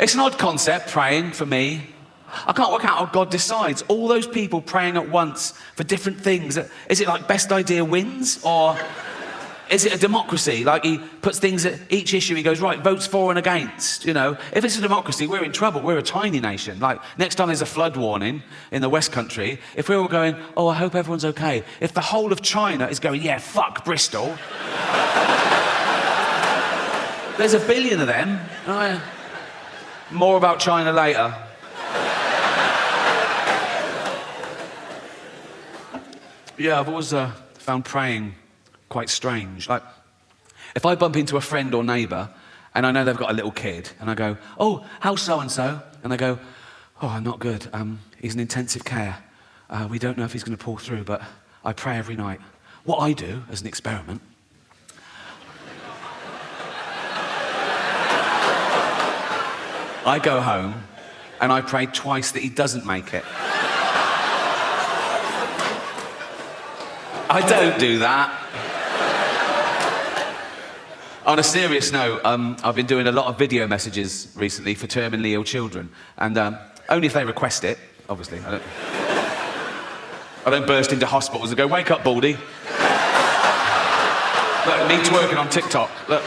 It's an odd concept, praying, for me. I can't work out how God decides. All those people praying at once for different things. Is it like best idea wins? Or is it a democracy? Like he puts things at each issue, he goes, right, votes for and against, you know? If it's a democracy, we're in trouble. We're a tiny nation. Like, next time there's a flood warning in the West Country, if we're all going, oh, I hope everyone's okay. If the whole of China is going, yeah, fuck Bristol. There's 1 billion of them. More about China later. Yeah, I've always found praying quite strange. Like, if I bump into a friend or neighbour and I know they've got a little kid and I go, oh, how's so-and-so? And they go, oh, not good. He's in intensive care. We don't know if he's going to pull through, but I pray every night. What I do, as an experiment, I go home and I pray twice that he doesn't make it. I don't do that. On a serious note, I've been doing a lot of video messages recently for terminally ill children, and only if they request it, obviously. I don't burst into hospitals and go, wake up, Baldy. Look, me twerking on TikTok. Look.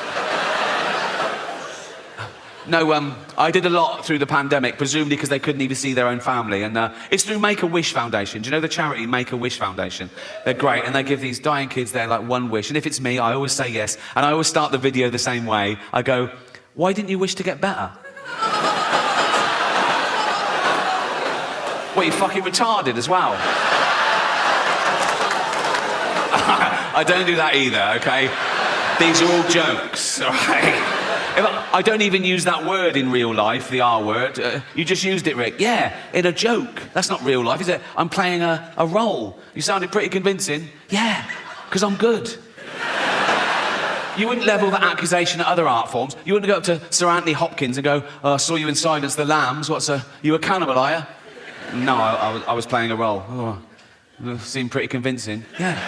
No, I did a lot through the pandemic, presumably because they couldn't even see their own family, and it's through Make-A-Wish Foundation. Do you know the charity Make-A-Wish Foundation? They're great, and they give these dying kids their like one wish, and if it's me, I always say yes, and I always start the video the same way. I go, why didn't you wish to get better? What, you fucking retarded as well? I don't do that either, okay? These are all jokes, all right? I don't even use that word in real life, the R word. You just used it, Rick. Yeah, in a joke. That's not real life, is it? I'm playing a role. You sounded pretty convincing. Yeah, because I'm good. You wouldn't level that accusation at other art forms. You wouldn't go up to Sir Anthony Hopkins and go, oh, I saw you in Silence the Lambs. You a cannibal, are you? No, I was playing a role. Oh, seemed pretty convincing. Yeah.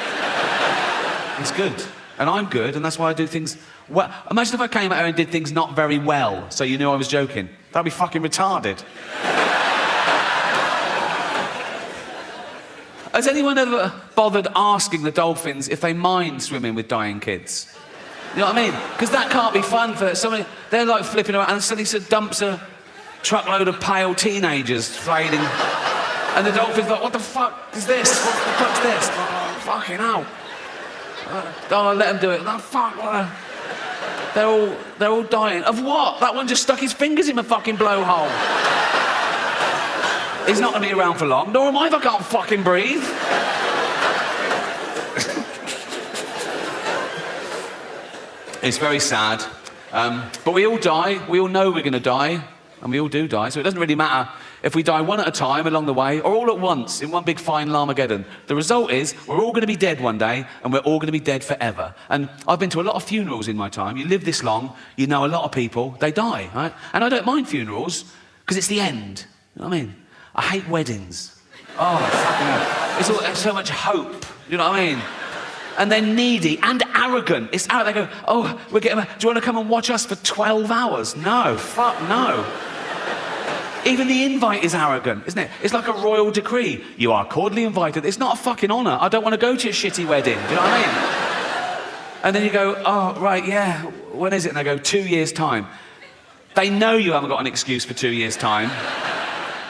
It's good. And I'm good, and that's why I do things well. Imagine if I came out here and did things not very well, so you knew I was joking. That'd be fucking retarded. Has anyone ever bothered asking the dolphins if they mind swimming with dying kids? You know what I mean? Because that can't be fun for somebody. They're like flipping around, and suddenly dumps a truckload of pale teenagers fading. And the dolphin's like, what the fuck is this? What the fuck's this? Oh, fucking hell. Oh, let him do it. Oh, fuck. They're all dying. Of what? That one just stuck his fingers in my fucking blowhole. He's not going to be around for long. Nor am I if I can't fucking breathe. It's very sad. But we all die. We all know we're going to die. And we all do die. So it doesn't really matter if we die one at a time along the way or all at once in one big final Armageddon. The result is we're all going to be dead one day and we're all going to be dead forever. And I've been to a lot of funerals in my time. You live this long, you know a lot of people, they die, right? And I don't mind funerals because it's the end. You know what I mean? I hate weddings. Oh, fucking hell. It's so much hope. You know what I mean? And they're needy and arrogant. It's out. They go, oh, do you want to come and watch us for 12 hours? No, fuck no. Even the invite is arrogant, isn't it? It's like a royal decree. You are cordially invited. It's not a fucking honour. I don't want to go to your shitty wedding. Do you know what I mean? And then you go, oh, right, yeah, when is it? And they go, 2 years' time. They know you haven't got an excuse for 2 years' time.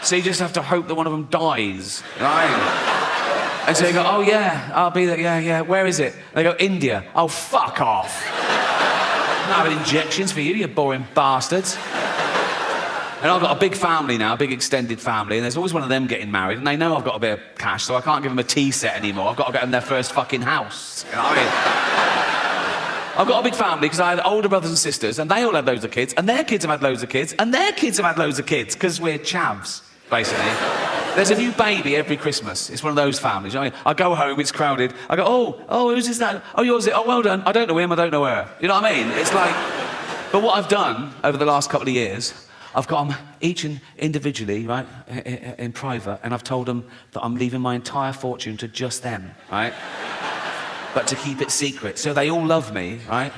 So you just have to hope that one of them dies. You know what I mean? And so you go, oh, yeah, I'll be there, yeah, where is it? And they go, India. Oh, fuck off. I'm not having injections for you boring bastards. And I've got a big family now, a big extended family, and there's always one of them getting married, and they know I've got a bit of cash, so I can't give them a tea set anymore. I've got to get them their first fucking house. You know what I mean? I've got a big family because I had older brothers and sisters, and they all had loads of kids, and their kids have had loads of kids, and their kids have had loads of kids, because we're chavs, basically. There's a new baby every Christmas. It's one of those families. You know what I mean? I go home, it's crowded. I go, oh, who's this, that? Oh, yours is it? Oh, well done. I don't know him, I don't know her. You know what I mean? It's like... But what I've done over the last couple of years, I've got them each and individually, right, in private, and I've told them that I'm leaving my entire fortune to just them, right? But to keep it secret. So they all love me, right?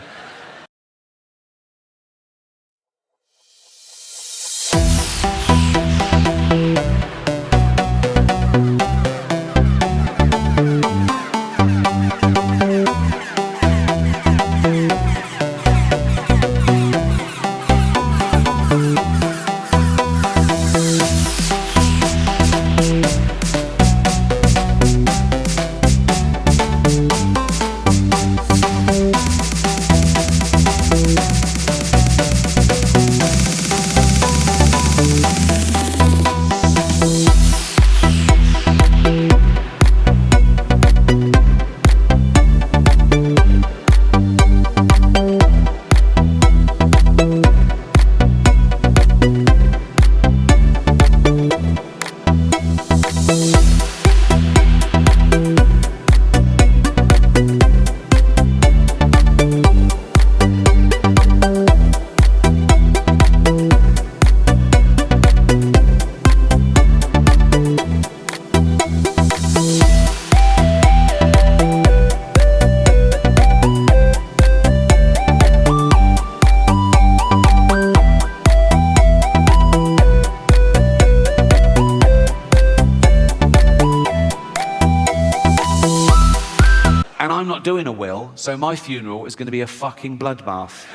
doing a will, so my funeral is going to be a fucking bloodbath.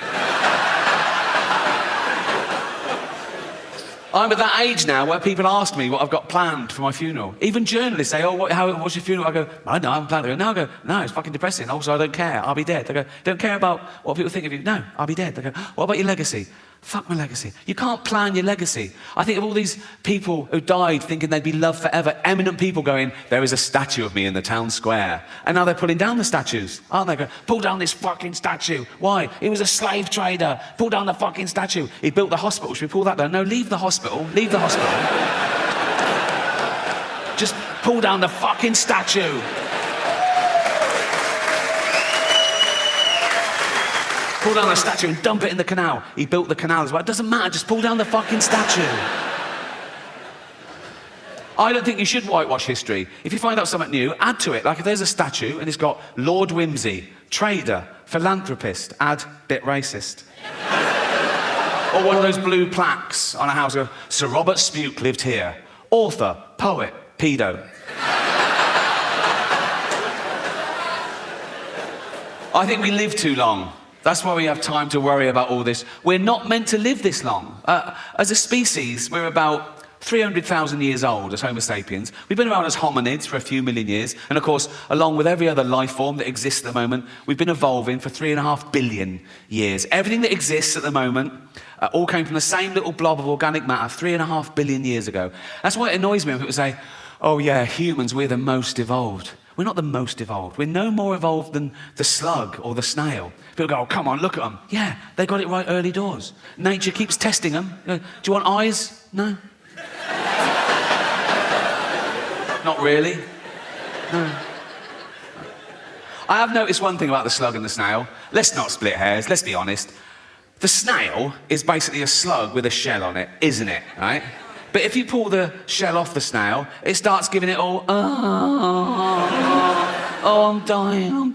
I'm at that age now where people ask me what I've got planned for my funeral. Even journalists say, oh, what's your funeral? I go, I don't know, I haven't planned it. No, I go, no, it's fucking depressing. Also, I don't care. I'll be dead. I go, don't care about what people think of you. No, I'll be dead. I go, what about your legacy? Fuck my legacy. You can't plan your legacy. I think of all these people who died thinking they'd be loved forever, eminent people going, there is a statue of me in the town square. And now they're pulling down the statues, aren't they? Go, pull down this fucking statue. Why? He was a slave trader. Pull down the fucking statue. He built the hospital. Should we pull that down? No, leave the hospital. Leave the hospital. Just pull down the fucking statue. Pull down the statue and dump it in the canal. He built the canal as well. It doesn't matter, just pull down the fucking statue. I don't think you should whitewash history. If you find out something new, add to it. Like if there's a statue and it's got Lord Whimsy, trader, philanthropist, add bit racist. Or one of those blue plaques on a house. Sir Robert Spuke lived here. Author, poet, pedo. I think we live too long. That's why we have time to worry about all this. We're not meant to live this long. As a species, we're about 300,000 years old as Homo sapiens. We've been around as hominids for a few million years. And of course, along with every other life form that exists at the moment, we've been evolving for 3.5 billion years. Everything that exists at the moment all came from the same little blob of organic matter 3.5 billion years ago. That's why it annoys me when people say, oh yeah, humans, we're the most evolved. We're not the most evolved. We're no more evolved than the slug or the snail. People go, oh, come on, look at them. Yeah, they got it right early doors. Nature keeps testing them. Do you want eyes? No. Not really. No. I have noticed one thing about the slug and the snail. Let's not split hairs, let's be honest. The snail is basically a slug with a shell on it, isn't it, right? But if you pull the shell off the snail, it starts giving it all, oh, I'm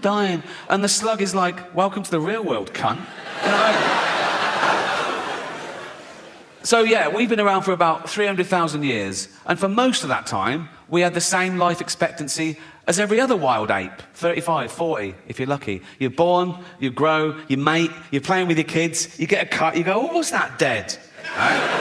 dying. And the slug is like, welcome to the real world, cunt. You know? So yeah, we've been around for about 300,000 years. And for most of that time, we had the same life expectancy as every other wild ape. 35, 40, if you're lucky. You're born, you grow, you mate, you're playing with your kids, you get a cut, you go, oh, what's that, dead? Right?